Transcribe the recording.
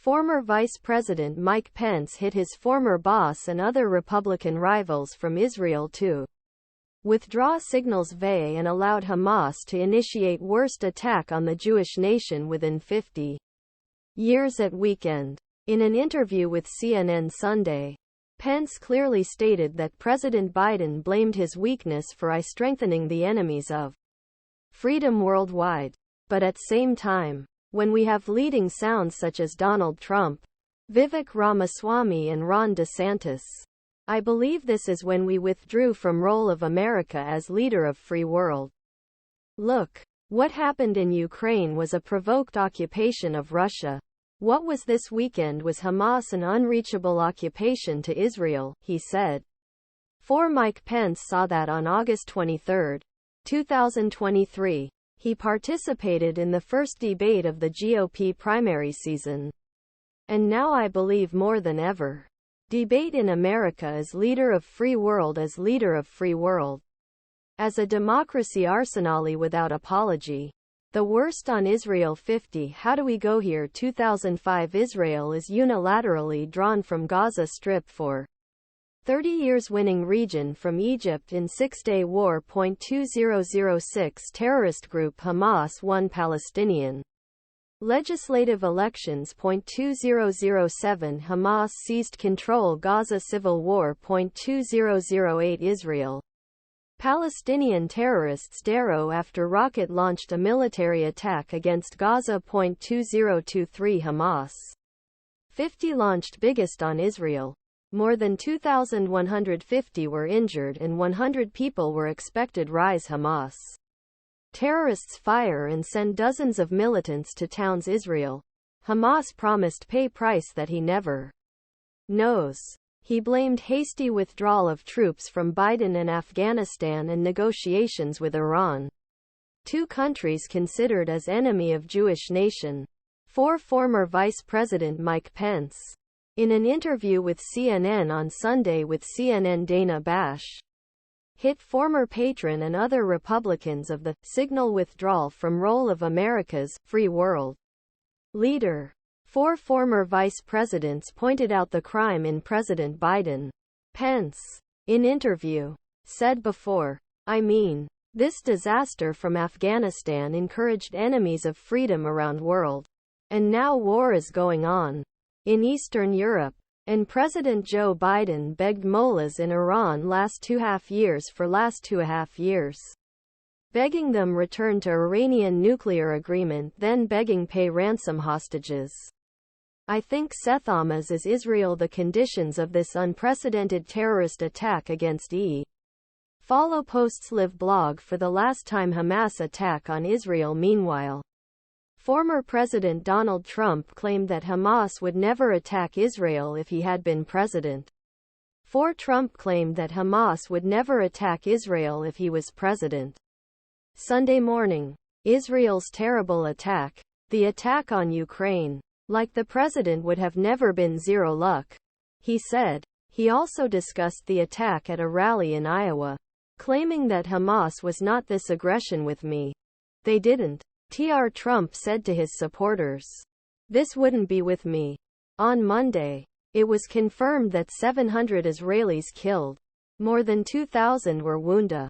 Former Vice President Mike Pence hit his former boss and other Republican rivals from Israel to withdraw signals via and allowed Hamas to initiate worst attack on the Jewish nation within 50 years at weekend. In an interview with CNN Sunday, Pence clearly stated that President Biden blamed his weakness for strengthening the enemies of freedom worldwide. But at same time, when we have leading sounds such as Donald Trump, Vivek Ramaswamy and Ron Desantis, I believe this is when we withdrew from role of America as leader of free world. Look, what happened in Ukraine was a provoked occupation of Russia. What was this weekend was Hamas an unreachable occupation to Israel, he said. Mike Pence saw that on August 23, 2023. He participated in the first debate of the GOP primary season. And now I believe more than ever, debate in America as leader of free world as leader of free world. As a democracy Arsenali without apology. The worst on Israel 50 How do we go here 2005 Israel is unilaterally drawn from Gaza Strip for 30 years winning region from Egypt in Six-Day War. 2006 Terrorist group Hamas won Palestinian legislative elections. 2007 Hamas seized control Gaza Civil War. 2008 Israel Palestinian terrorists Sderot after rocket launched a military attack against Gaza. 2023 Hamas 50 launched biggest on Israel. More than 2,150 were injured and 100 people were expected rise. Hamas terrorists fire and send dozens of militants to towns. Israel Hamas promised pay price that he never knows. He blamed hasty withdrawal of troops from Biden and Afghanistan and negotiations with Iran, two countries considered as enemy of Jewish nation. Former Vice President Mike Pence, in an interview with CNN on Sunday with CNN Dana Bash, hit former patron and other Republicans of the signal withdrawal from role of America's free world leader. Four former vice presidents pointed out the crime in President Biden. Pence, in interview, said before, I mean, this disaster from Afghanistan encouraged enemies of freedom around world. And now war is going on in Eastern Europe. And President Joe Biden begged Mollas in Iran last 2.5 years, begging them return to Iranian nuclear agreement, then begging pay ransom hostages. I think Sethamas is Israel. The conditions of this unprecedented terrorist attack against Follow posts live blog for the last time Hamas attack on Israel. Meanwhile, former President Donald Trump claimed that Hamas would never attack Israel if he had been president. Trump claimed that Hamas would never attack Israel if he was president. Sunday morning, Israel's terrible attack, the attack on Ukraine, like the president would have never been zero luck, he said. He also discussed the attack at a rally in Iowa, claiming that Hamas was not this aggression with me. They didn't. Trump said to his supporters, this wouldn't be with me. On Monday, it was confirmed that 700 Israelis killed. More than 2,000 were wounded.